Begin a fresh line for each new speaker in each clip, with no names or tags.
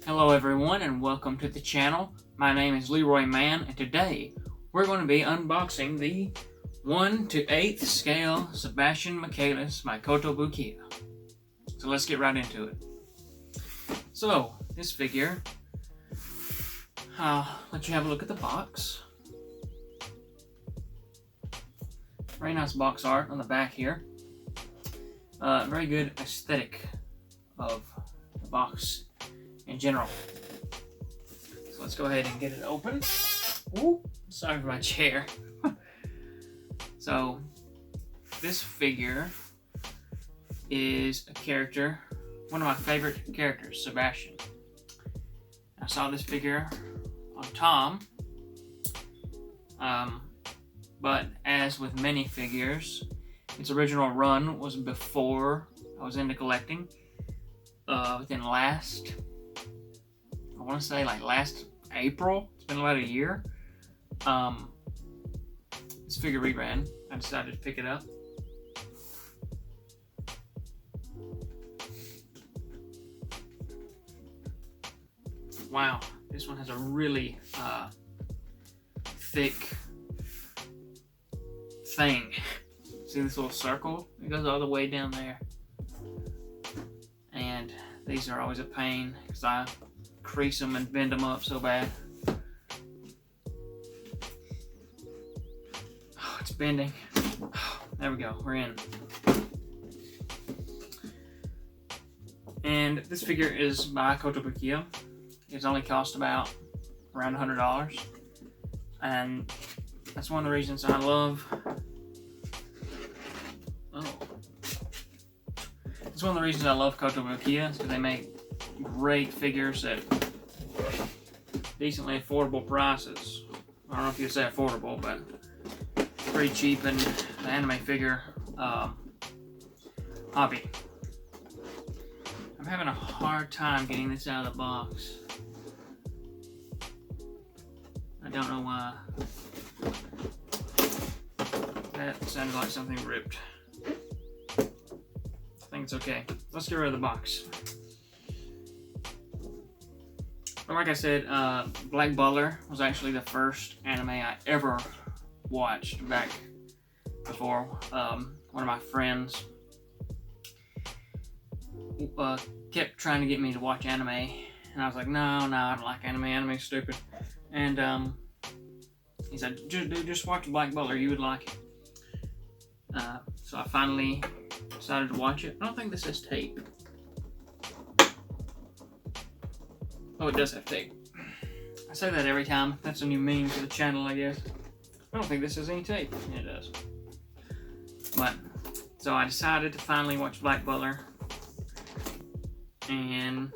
Hello everyone and welcome to the channel. My name is Leroy Mann and today we're going to be unboxing the 1/8 scale Sebastian Michaelis by Kotobukiya. So let's get right into it. So this figure, I'll let you have a look at the box. Very nice box art on the back here. Very good aesthetic of the box in general. So let's go ahead and get it open. Ooh, sorry for my chair. So this figure is a character, one of my favorite characters, Sebastian. I saw this figure on Tom, but as with many figures, its original run was before I was into collecting. Within last, I want to say like last April, it's been about a year, this figure reran. I decided to pick it up. Wow, this one has a really thick thing. See this little circle? It goes all the way down there. And these are always a pain because I crease them and bend them up so bad. Oh, it's bending. Oh, there we go, we're in. And this figure is by Kotobukiya. It's only cost about around $100. And that's one of the reasons I love It's one of the reasons I love Kotobukiya, is because they make great figures at decently affordable prices. I don't know if you'd say affordable, but pretty cheap in the anime figure hobby. I'm having a hard time getting this out of the box. I don't know why. That sounded like something ripped. I think it's okay. Let's get rid of the box. But like I said, Black Butler was actually the first anime I ever watched back before. One of my friends kept trying to get me to watch anime, and I was like, no, I don't like anime. Anime's stupid. And he said, dude, just watch Black Butler. You would like it. So I finally decided to watch it. I don't think this has tape. Oh, it does have tape. I say that every time. That's a new meme to the channel, I guess. I don't think this has any tape. Yeah, it does. But, so I decided to finally watch Black Butler. And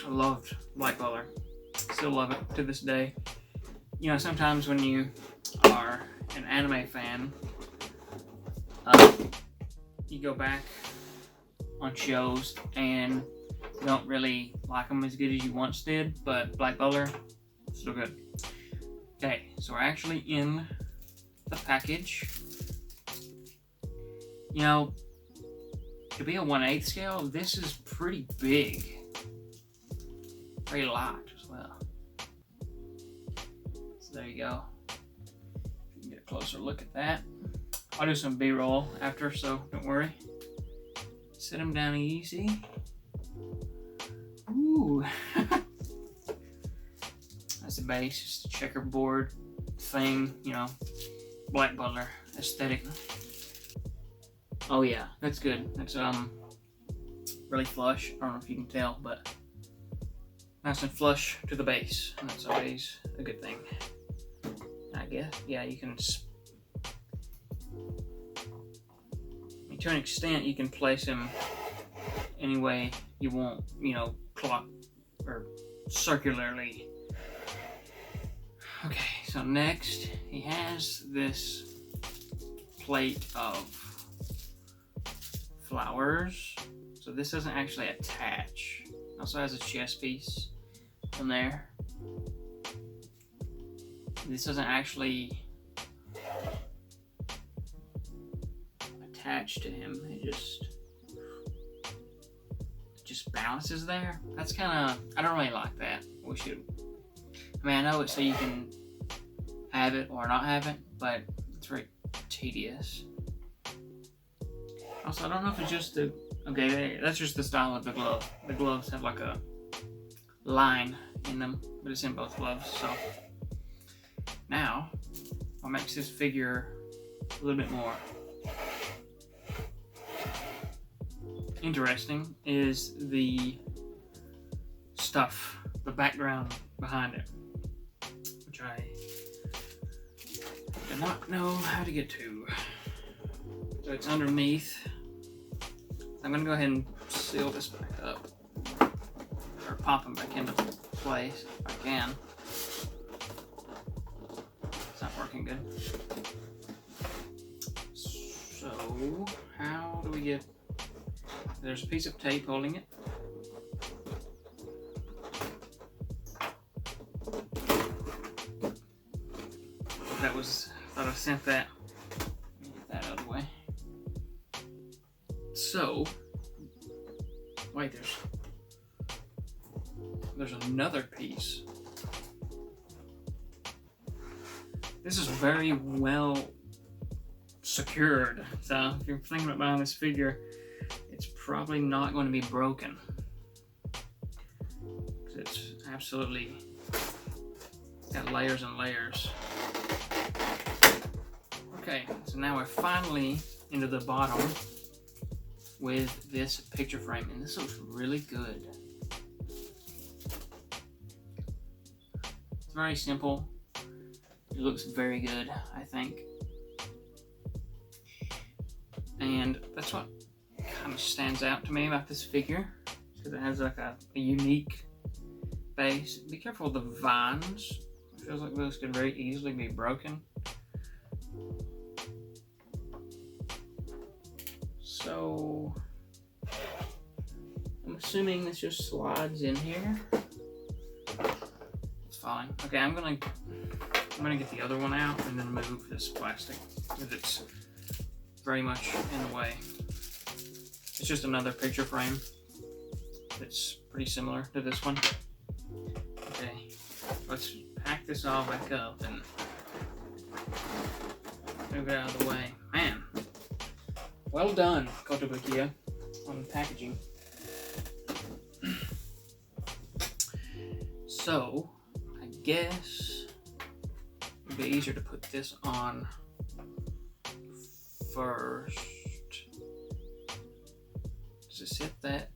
I loved Black Butler. Still love it to this day. You know, sometimes when you are an anime fan, you go back on shows and you don't really like them as good as you once did, but Black Butler, still good. Okay, so we're actually in the package. You know, to be a 1/8 scale, this is pretty big. Very large as well. So there you go. You can get a closer look at that. I'll do some B-roll after, so don't worry. Set them down easy. Ooh. That's the base, just a checkerboard thing, you know, Black Butler aesthetic. Oh yeah, that's good. That's really flush. I don't know if you can tell, but nice and flush to the base. And that's always a good thing, I guess. Yeah, you can. To an extent, you can place him any way you want, you know, clock or circularly. Okay, so next he has this plate of flowers. So this doesn't actually attach. It also has a chest piece on there. This doesn't actually attach to him. It just just bounces there. That's kind of, I don't really like that. We should, I mean, I know it's so you can have it or not have it, but it's very tedious. Also, I don't know if it's just the, okay, that's just the style of the glove. The gloves have like a line in them, but it's in both gloves. So now, what makes this figure a little bit more interesting is the stuff, the background behind it, which I do not know how to get to. So it's underneath. I'm gonna go ahead and seal this back up, or pop them back into place if I can. It's not working good. So how do we get? There's a piece of tape holding it. That was, I thought I sent that. Get that out of the way. So, wait, there's another piece. This is very well secured. So if you're thinking about buying this figure, it's probably not going to be broken. It's absolutely got layers and layers. Okay, so now we're finally into the bottom with this picture frame, and this looks really good. It's very simple. It looks very good, I think. And that's what kind of stands out to me about this figure, because it has like a unique base. Be careful of the vines. It feels like those could very easily be broken. So I'm assuming this just slides in here. It's fine. Okay, I'm gonna get the other one out and then move this plastic because it's very much in the way. It's just another picture frame that's pretty similar to this one. Okay, let's pack this all back up and move it out of the way. Man, well done, Kotobukiya, on the packaging. So, I guess it'd be easier to put this on first. Does it sit that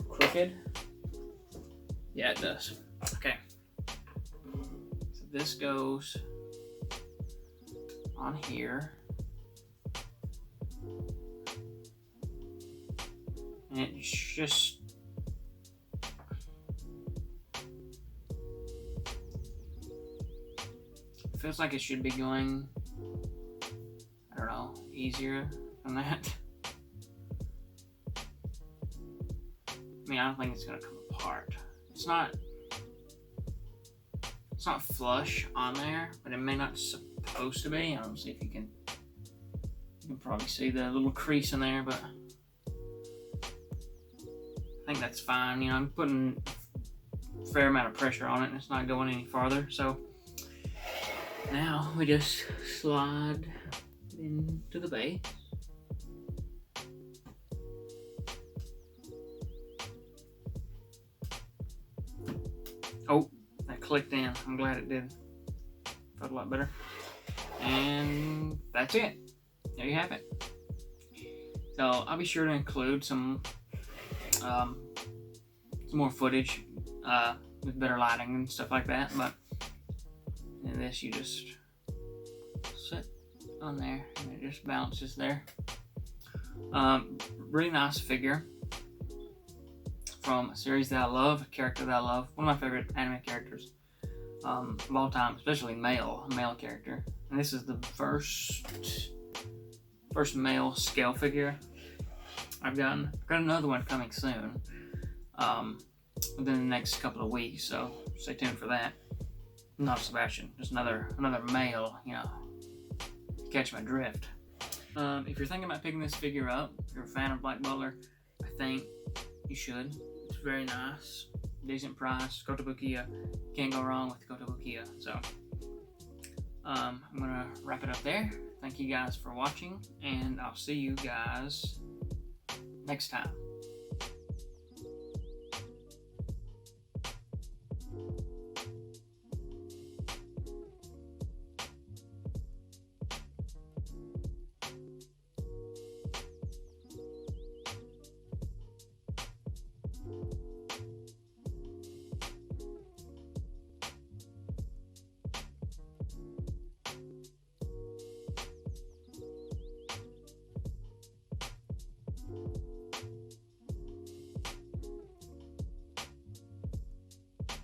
crooked? Yeah, it does. Okay. So this goes on here. And it's just feels like it should be going, I don't know, easier than that. I mean, I don't think it's gonna come apart. It's not flush on there, but it may not supposed to be. I don't see if you can probably see the little crease in there, but I think that's fine. You know, I'm putting a fair amount of pressure on it and it's not going any farther. So now we just slide into the base. Oh, that clicked in. I'm glad it did. Felt a lot better. And that's it. There you have it. So I'll be sure to include some more footage with better lighting and stuff like that. But in this, you just sit on there and it just bounces there. Really nice figure from a series that I love, a character that I love. One of my favorite anime characters of all time, especially a male character. And this is the first male scale figure I've gotten. I've got another one coming soon, within the next couple of weeks, so stay tuned for that. Not Sebastian, just another male, you know, catch my drift. If you're thinking about picking this figure up, if you're a fan of Black Butler, I think You should. It's very nice. Decent price. Kotobukiya. Can't go wrong with Kotobukiya. So, I'm gonna wrap it up there. Thank you guys for watching, and I'll see you guys next time.